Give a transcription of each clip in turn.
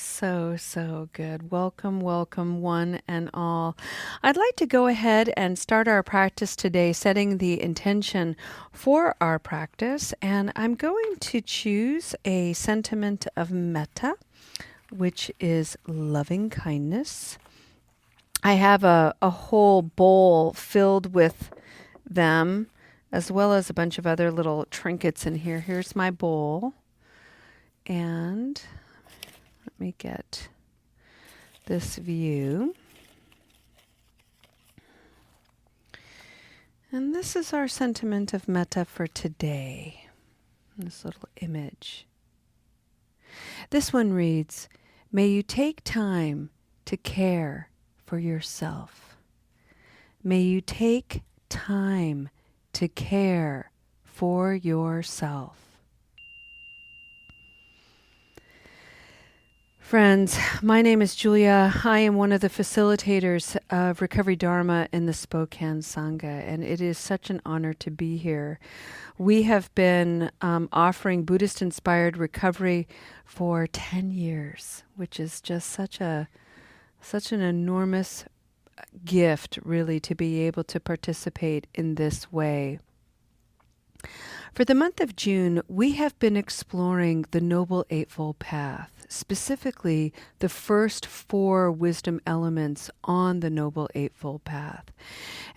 So good. Welcome, welcome, one and all. I'd like to go ahead and start our practice today, setting the intention for our practice. And I'm going to choose a sentiment of metta, which is loving kindness. I have a whole bowl filled with them, as well as a bunch of other little trinkets in here. Here's my bowl. And let me get this view. And this is our sentiment of metta for today. This little image. This one reads, "May you take time to care for yourself. May you take time to care for yourself." Friends, my name is Julia. I am one of the facilitators of Recovery Dharma in the Spokane Sangha, and it is such an honor to be here. We have been offering Buddhist-inspired recovery for 10 years, which is just such an enormous gift, really, to be able to participate in this way. For the month of June, we have been exploring the Noble Eightfold Path, specifically the first 4 wisdom elements on the Noble Eightfold Path.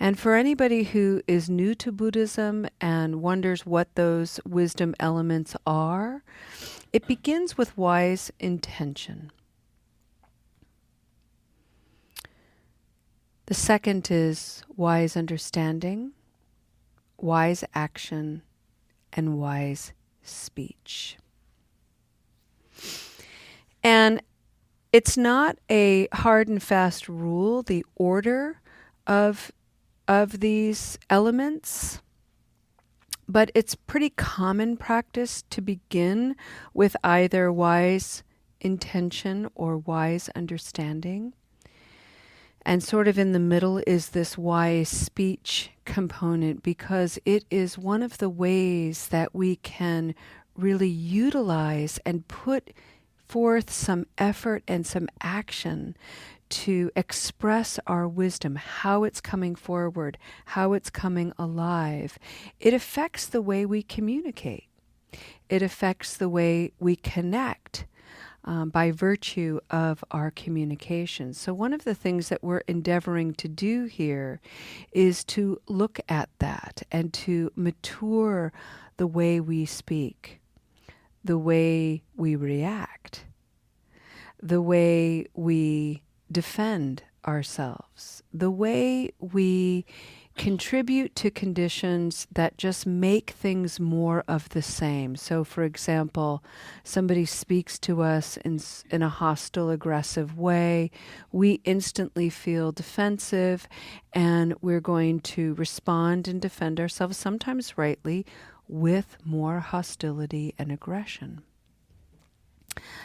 And for anybody who is new to Buddhism and wonders what those wisdom elements are, it begins with wise intention. The second is wise understanding, wise action, and wise speech. And it's not a hard and fast rule, the order of these elements, but it's pretty common practice to begin with either wise intention or wise understanding. And sort of in the middle is this wise speech component, because it is one of the ways that we can really utilize and put forth some effort and some action to express our wisdom, how it's coming forward, how it's coming alive. It affects the way we communicate. It affects the way we connect. By virtue of our communication. So one of the things that we're endeavoring to do here is to look at that and to mature the way we speak, the way we react, the way we defend ourselves, the way we contribute to conditions that just make things more of the same. So, for example, somebody speaks to us in a hostile, aggressive way. We instantly feel defensive, and we're going to respond and defend ourselves, sometimes rightly, with more hostility and aggression.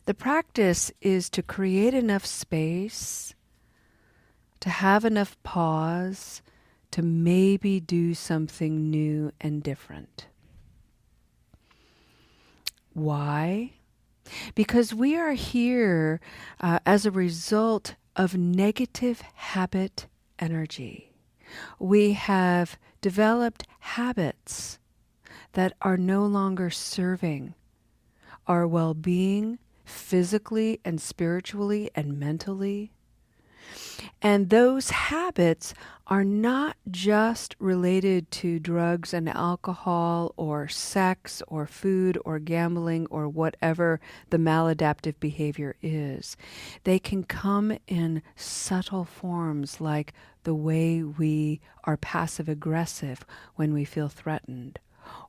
The practice is to create enough space, to have enough pause, to maybe do something new and different. Why? Because we are here as a result of negative habit energy. We have developed habits that are no longer serving our well-being physically and spiritually and mentally. And those habits are not just related to drugs and alcohol or sex or food or gambling or whatever the maladaptive behavior is. They can come in subtle forms, like the way we are passive aggressive when we feel threatened,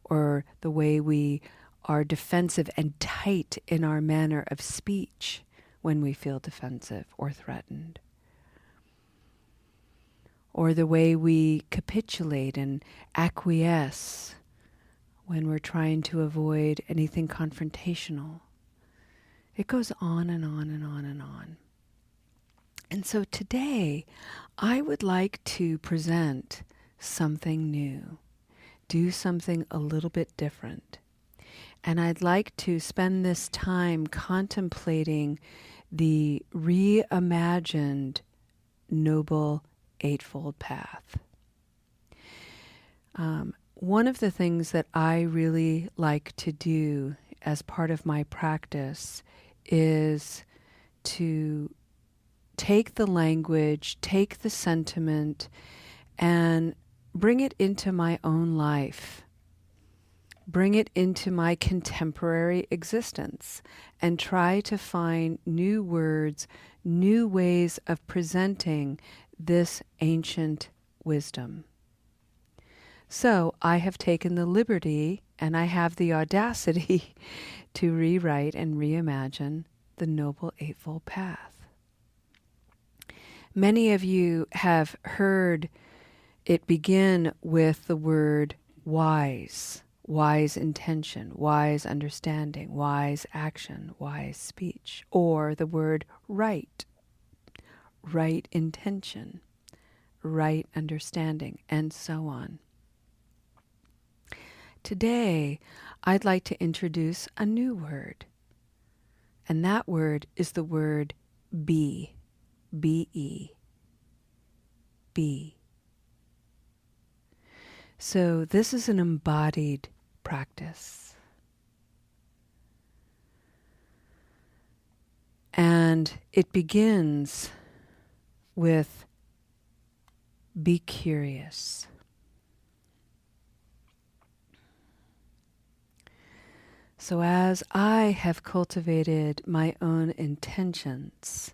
or the way we are defensive and tight in our manner of speech when we feel defensive or threatened, or the way we capitulate and acquiesce when we're trying to avoid anything confrontational. It goes on and on and on and on. And so today, I would like to present something new, do something a little bit different. And I'd like to spend this time contemplating the reimagined Noble Eightfold Path. One of the things that I really like to do as part of my practice is to take the language, take the sentiment, and bring it into my own life. Bring it into my contemporary existence and try to find new words, new ways of presenting this ancient wisdom. So I have taken the liberty and I have the audacity to rewrite and reimagine the Noble Eightfold Path. Many of you have heard it begin with the word wise. Wise intention, wise understanding, wise action, wise speech, or the word right, right intention, right understanding, and so on. Today, I'd like to introduce a new word, and that word is the word be, B-E, be. So this is an embodied practice. And it begins with be curious. So as I have cultivated my own intentions,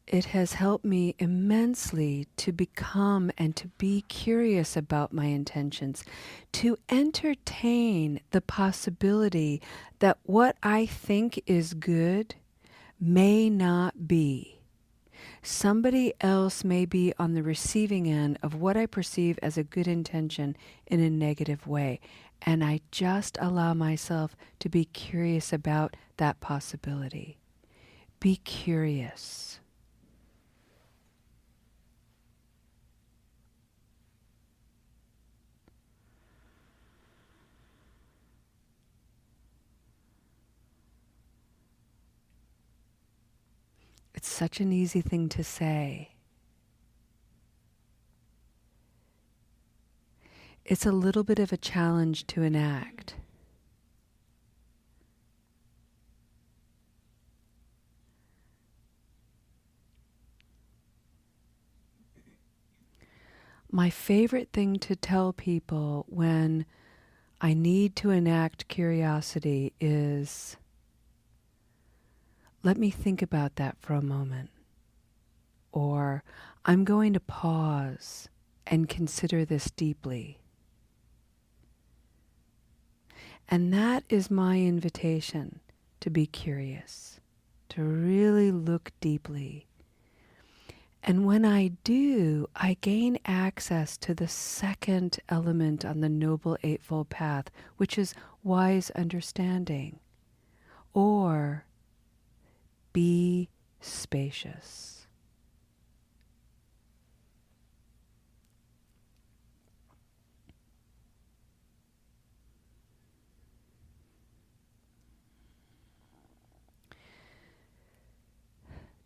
it has helped me immensely to become and to be curious about my intentions, to entertain the possibility that what I think is good may not be. Somebody else may be on the receiving end of what I perceive as a good intention in a negative way. And I just allow myself to be curious about that possibility. Be curious. It's such an easy thing to say. It's a little bit of a challenge to enact. My favorite thing to tell people when I need to enact curiosity is, let me think about that for a moment. Or, I'm going to pause and consider this deeply. And that is my invitation to be curious, to really look deeply. And when I do, I gain access to the second element on the Noble Eightfold Path, which is wise understanding, or be spacious.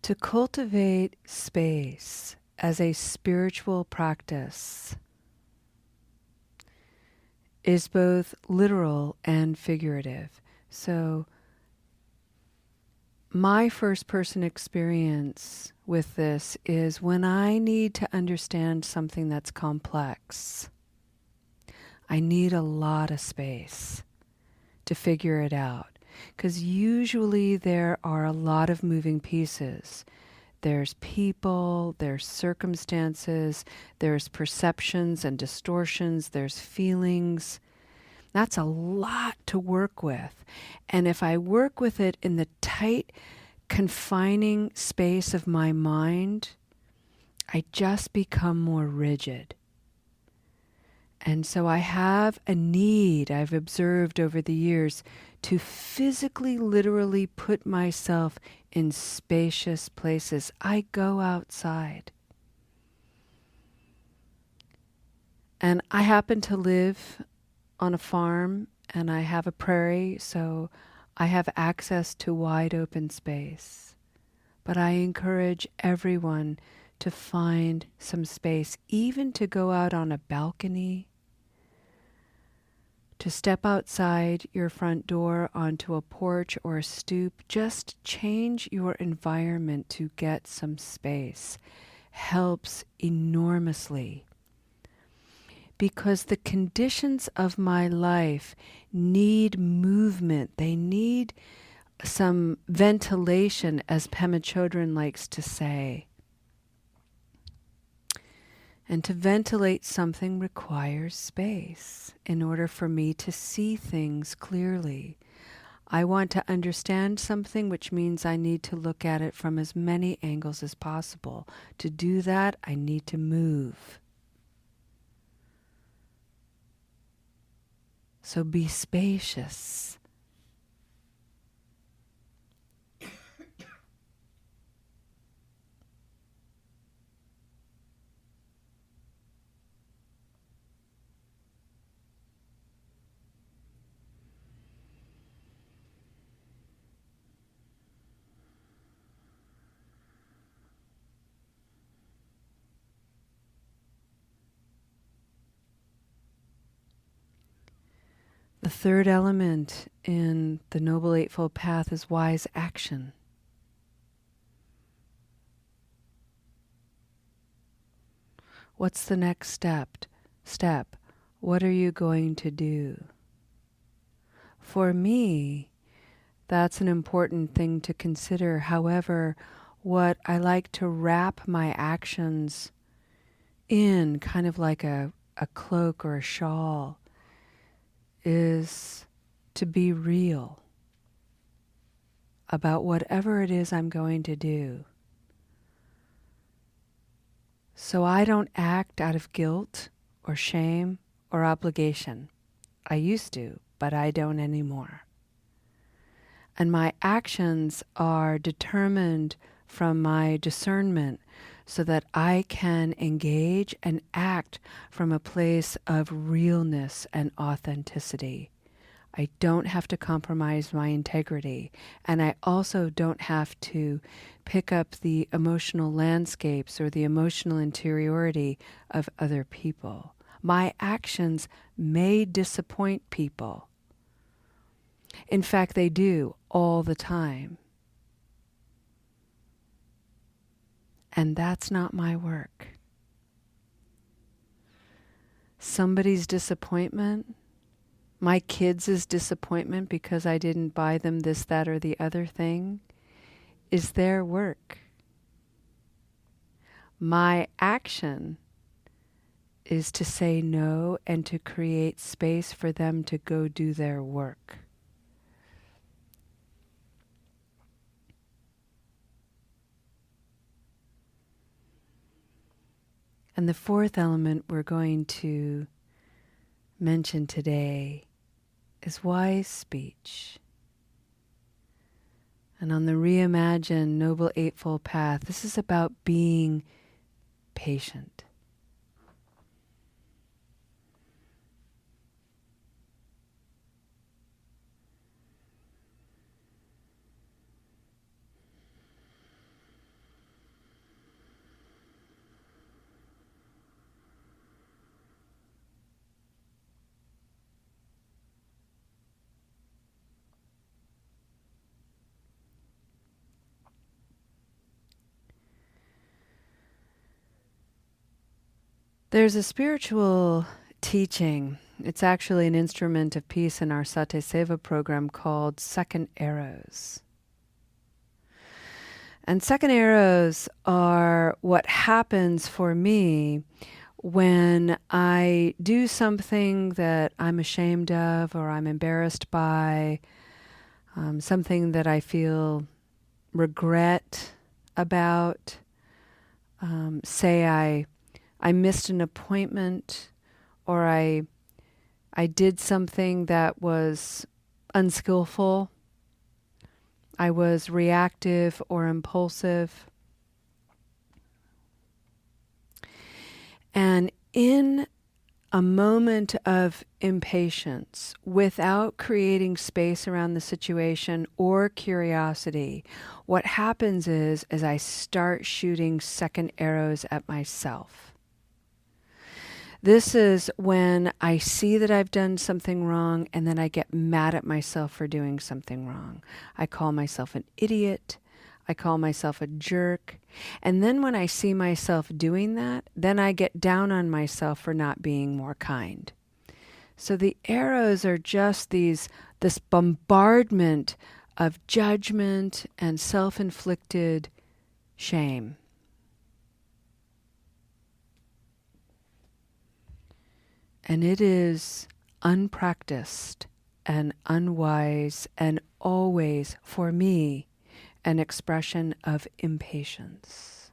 To cultivate space as a spiritual practice is both literal and figurative. So my first person experience with this is when I need to understand something that's complex. I need a lot of space to figure it out. Because usually there are a lot of moving pieces. There's people, there's circumstances, there's perceptions and distortions, there's feelings. That's a lot to work with. And if I work with it in the tight, confining space of my mind, I just become more rigid. And so I have a need, I've observed over the years, to physically, literally put myself in spacious places. I go outside. And I happen to live on a farm, and I have a prairie, so I have access to wide open space. But I encourage everyone to find some space, even to go out on a balcony, to step outside your front door onto a porch or a stoop. Just change your environment to get some space. Helps enormously. Because the conditions of my life need movement. They need some ventilation, as Pema Chodron likes to say. And to ventilate something requires space in order for me to see things clearly. I want to understand something, which means I need to look at it from as many angles as possible. To do that, I need to move. So be spacious. The third element in the Noble Eightfold Path is wise action. What's the next step? What are you going to do? For me, that's an important thing to consider. However, what I like to wrap my actions in, kind of like a cloak or a shawl, is to be real about whatever it is I'm going to do. So I don't act out of guilt or shame or obligation. I used to, but I don't anymore. And my actions are determined from my discernment so that I can engage and act from a place of realness and authenticity. I don't have to compromise my integrity, and I also don't have to pick up the emotional landscapes or the emotional interiority of other people. My actions may disappoint people. In fact, they do all the time. And that's not my work. Somebody's disappointment, my kids' disappointment because I didn't buy them this, that, or the other thing, is their work. My action is to say no and to create space for them to go do their work. And the fourth element we're going to mention today is wise speech. And on the Reimagine Noble Eightfold Path, this is about being patient. There's a spiritual teaching. It's actually an instrument of peace in our Sate Seva program called second arrows. And second arrows are what happens for me when I do something that I'm ashamed of or I'm embarrassed by, something that I feel regret about. Say I missed an appointment, or I did something that was unskillful. I was reactive or impulsive. And in a moment of impatience without creating space around the situation or curiosity, what happens is I start shooting second arrows at myself. This is when I see that I've done something wrong and then I get mad at myself for doing something wrong. I call myself an idiot. I call myself a jerk. And then when I see myself doing that, then I get down on myself for not being more kind. So the arrows are just this bombardment of judgment and self-inflicted shame. And it is unpracticed and unwise and always, for me, an expression of impatience.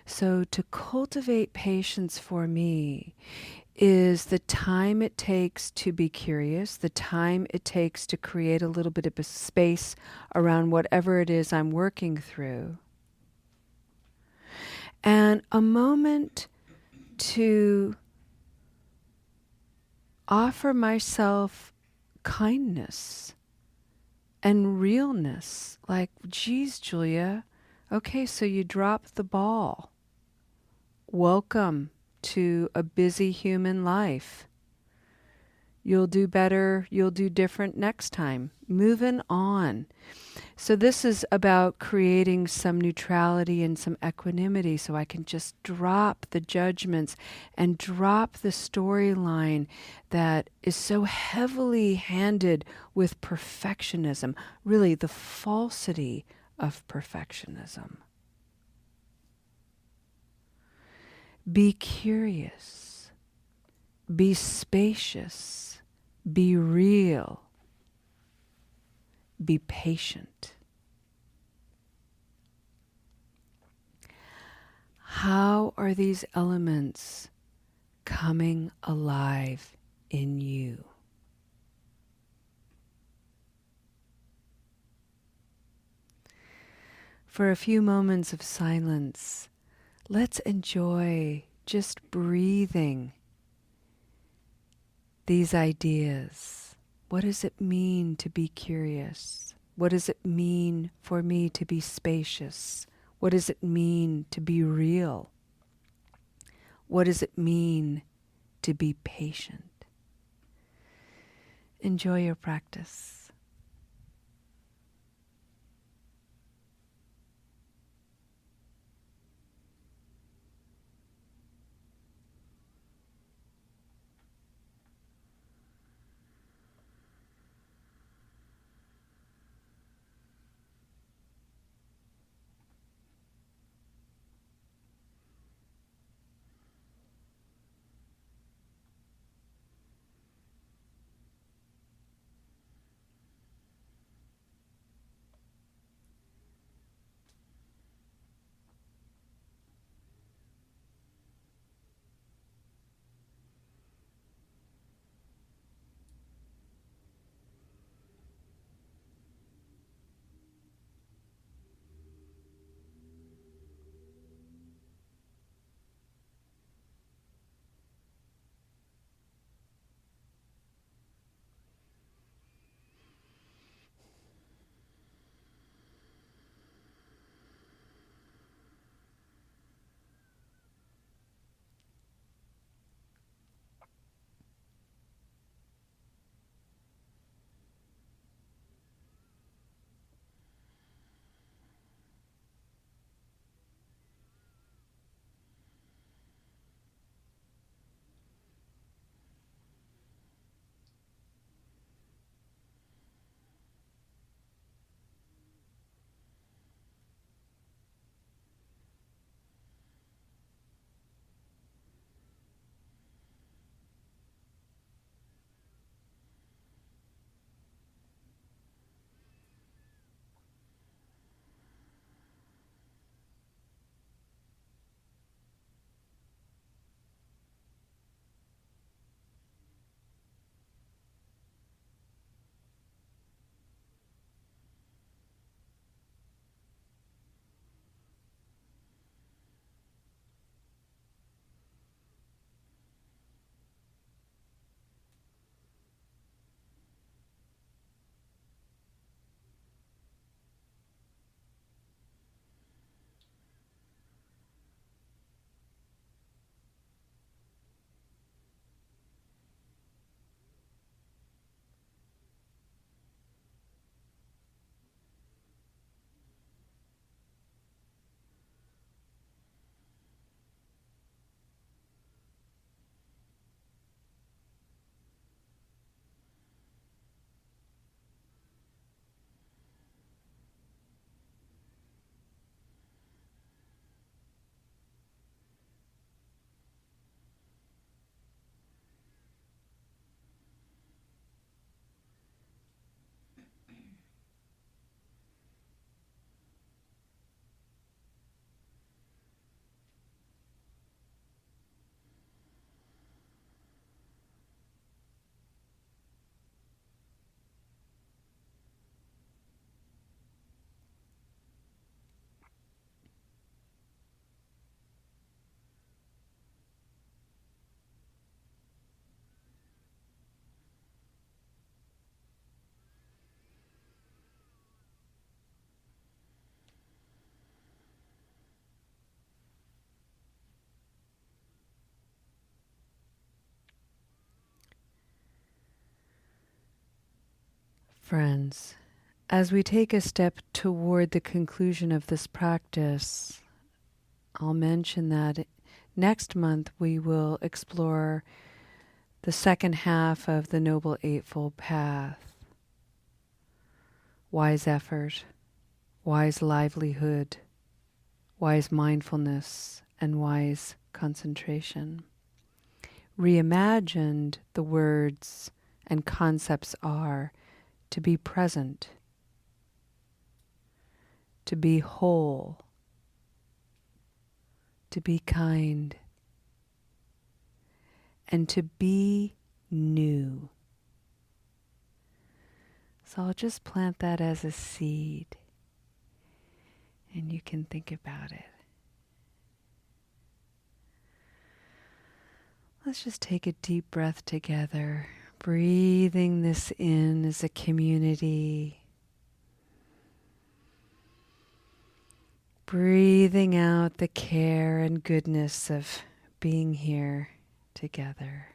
So to cultivate patience for me is the time it takes to be curious, the time it takes to create a little bit of a space around whatever it is I'm working through, and a moment to offer myself kindness and realness. Like, geez, Julia, okay, so you dropped the ball. Welcome to a busy human life. You'll do better, you'll do different next time. Moving on. So this is about creating some neutrality and some equanimity so I can just drop the judgments and drop the storyline that is so heavily handed with perfectionism, really the falsity of perfectionism. Be curious, be spacious, be real, be patient. How are these elements coming alive in you? For a few moments of silence, let's enjoy just breathing these ideas. What does it mean to be curious? What does it mean for me to be spacious? What does it mean to be real? What does it mean to be patient? Enjoy your practice. Friends, as we take a step toward the conclusion of this practice, I'll mention that next month we will explore the second half of the Noble Eightfold Path: wise effort, wise livelihood, wise mindfulness, and wise concentration. Reimagined, the words and concepts are to be present, to be whole, to be kind, and to be new. So I'll just plant that as a seed, and you can think about it. Let's just take a deep breath together, breathing this in as a community, breathing out the care and goodness of being here together.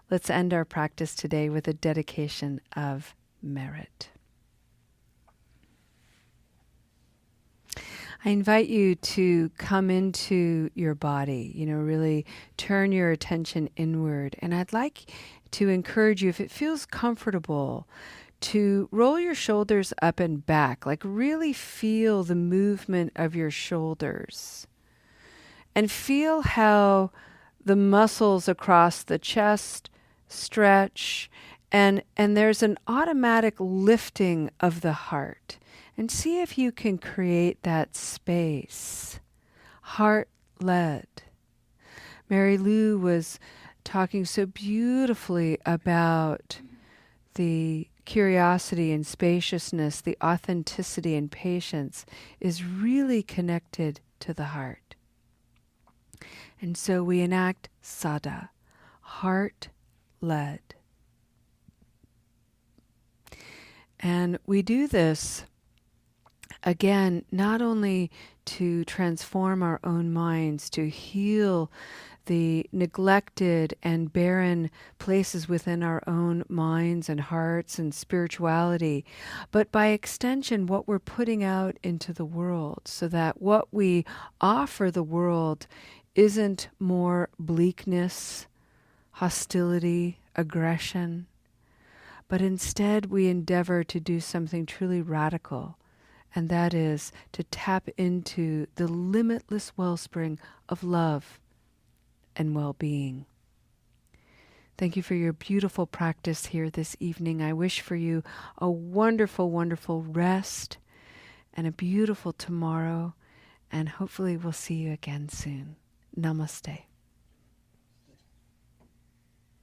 Let's end our practice today with a dedication of merit. I invite you to come into your body, really turn your attention inward. And I'd like to encourage you, if it feels comfortable, to roll your shoulders up and back, like really feel the movement of your shoulders. And feel how the muscles across the chest stretch, and there's an automatic lifting of the heart. And see if you can create that space, heart-led. Mary Lou was talking so beautifully about the curiosity and spaciousness, the authenticity and patience is really connected to the heart. And so we enact Sada, heart-led. And we do this, again, not only to transform our own minds, to heal the neglected and barren places within our own minds and hearts and spirituality, but by extension, what we're putting out into the world, so that what we offer the world isn't more bleakness, hostility, aggression, but instead we endeavor to do something truly radical, and that is to tap into the limitless wellspring of love and well-being. Thank you for your beautiful practice here this evening. I wish for you a wonderful, wonderful rest and a beautiful tomorrow, and hopefully we'll see you again soon. Namaste.